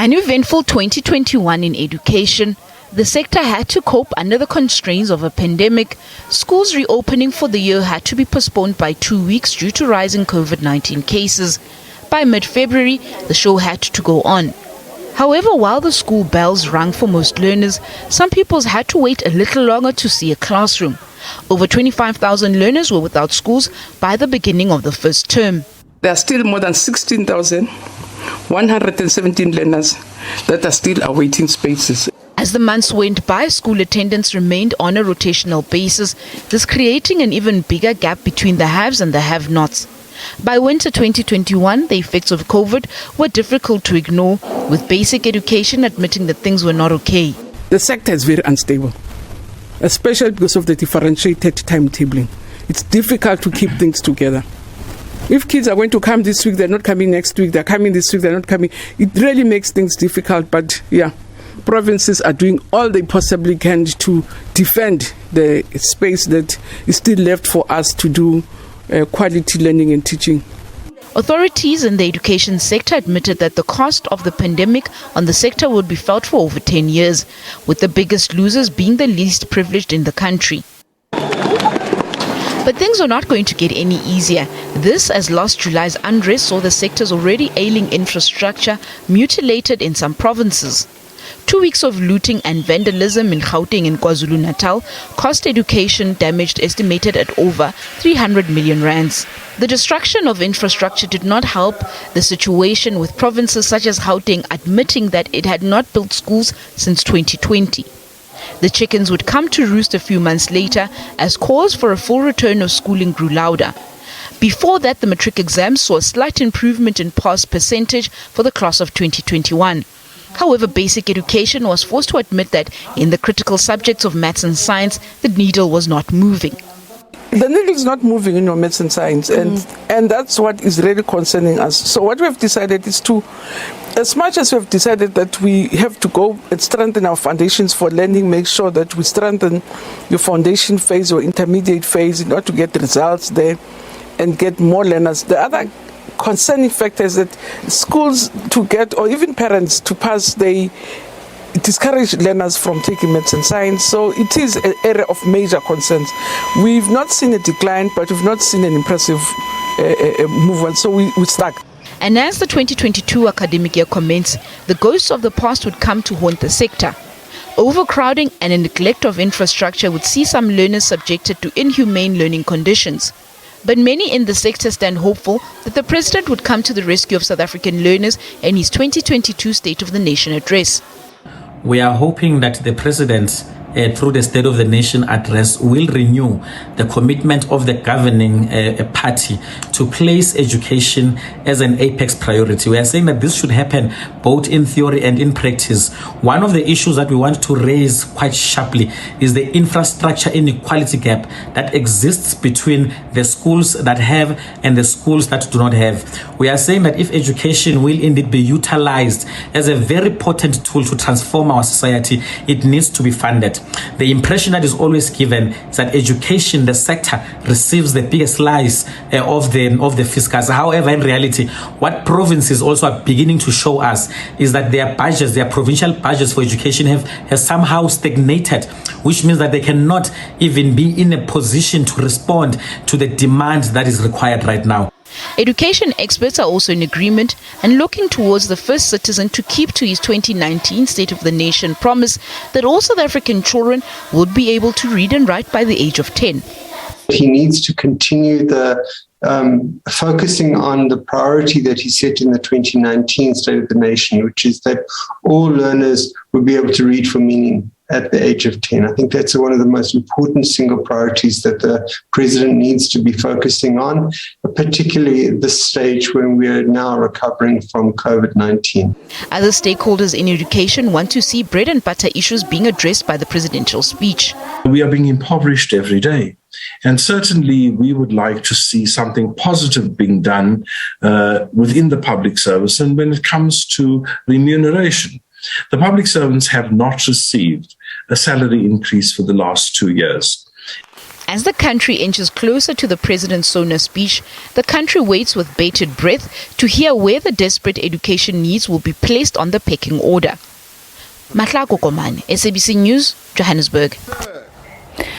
An eventful 2021 in education. The sector had to cope under the constraints of a pandemic. Schools reopening for the year had to be postponed by 2 weeks due to rising COVID-19 cases. By mid-February, the show had to go on. However, while the school bells rang for most learners, some pupils had to wait a little longer to see a classroom. Over 25,000 learners were without schools by the beginning of the first term. There are still more than 16,117 learners that are still awaiting spaces. As the months went by, school attendance remained on a rotational basis, thus creating an even bigger gap between the haves and the have-nots. By winter 2021, the effects of COVID were difficult to ignore, with basic education admitting that things were not okay. The sector is very unstable, especially because of the differentiated timetabling. It's difficult to keep things together. If kids are going to come this week, they're not coming next week, they're coming this week, they're not coming. It really makes things difficult, but provinces are doing all they possibly can to defend the space that is still left for us to do quality learning and teaching. Authorities in the education sector admitted that the cost of the pandemic on the sector would be felt for over 10 years, with the biggest losers being the least privileged in the country. But things are not going to get any easier. This, as last July's unrest saw the sector's already ailing infrastructure mutilated in some provinces. 2 weeks of looting and vandalism in Gauteng and KwaZulu-Natal cost education damage estimated at over 300 million rands. The destruction of infrastructure did not help the situation, with provinces such as Gauteng admitting that it had not built schools since 2020. The chickens would come to roost a few months later as calls for a full return of schooling grew louder. Before that, the matric exams saw a slight improvement in pass percentage for the class of 2021. However, basic education was forced to admit that in the critical subjects of maths and science, the needle was not moving. The needle is not moving in maths and science, and that's what is really concerning us. So what we have decided is to, as much as we have decided that we have to go and strengthen our foundations for learning, make sure that we strengthen your foundation phase or intermediate phase in order to get results there and get more learners. The other concerning factor is that schools to get, or even parents to pass, they discourage learners from taking maths and science. So it is an area of major concerns. We've not seen a decline, but we've not seen an impressive movement, so we're stuck. And as the 2022 academic year commenced, the ghosts of the past would come to haunt the sector. Overcrowding and a neglect of infrastructure would see some learners subjected to inhumane learning conditions. But many in the sector stand hopeful that the President would come to the rescue of South African learners in his 2022 State of the Nation address. We are hoping that the President, through the State of the Nation address, will renew the commitment of the governing party to place education as an apex priority. We are saying that this should happen both in theory and in practice. One of the issues that we want to raise quite sharply is the infrastructure inequality gap that exists between the schools that have and the schools that do not have. We are saying that if education will indeed be utilized as a very potent tool to transform our society, it needs to be funded. The impression that is always given is that education, the sector, receives the biggest slice of the fiscus. However, in reality, what provinces also are beginning to show us is that their budgets, their provincial budgets for education have somehow stagnated, which means that they cannot even be in a position to respond to the demand that is required right now. Education experts are also in agreement and looking towards the first citizen to keep to his 2019 State of the Nation promise that all South African children would be able to read and write by the age of 10. He needs to continue the focusing on the priority that he set in the 2019 State of the Nation, which is that all learners would be able to read for meaning at the age of 10. I think that's one of the most important single priorities that the President needs to be focusing on, particularly at this stage when we are now recovering from COVID-19. Other stakeholders in education want to see bread and butter issues being addressed by the presidential speech. We are being impoverished every day. And certainly we would like to see something positive being done within the public service. And when it comes to remuneration, the public servants have not received a salary increase for the last 2 years. As the country inches closer to the President's SONA speech, the country waits with bated breath to hear where the desperate education needs will be placed on the pecking order. Matlako Komane, SABC News, Johannesburg.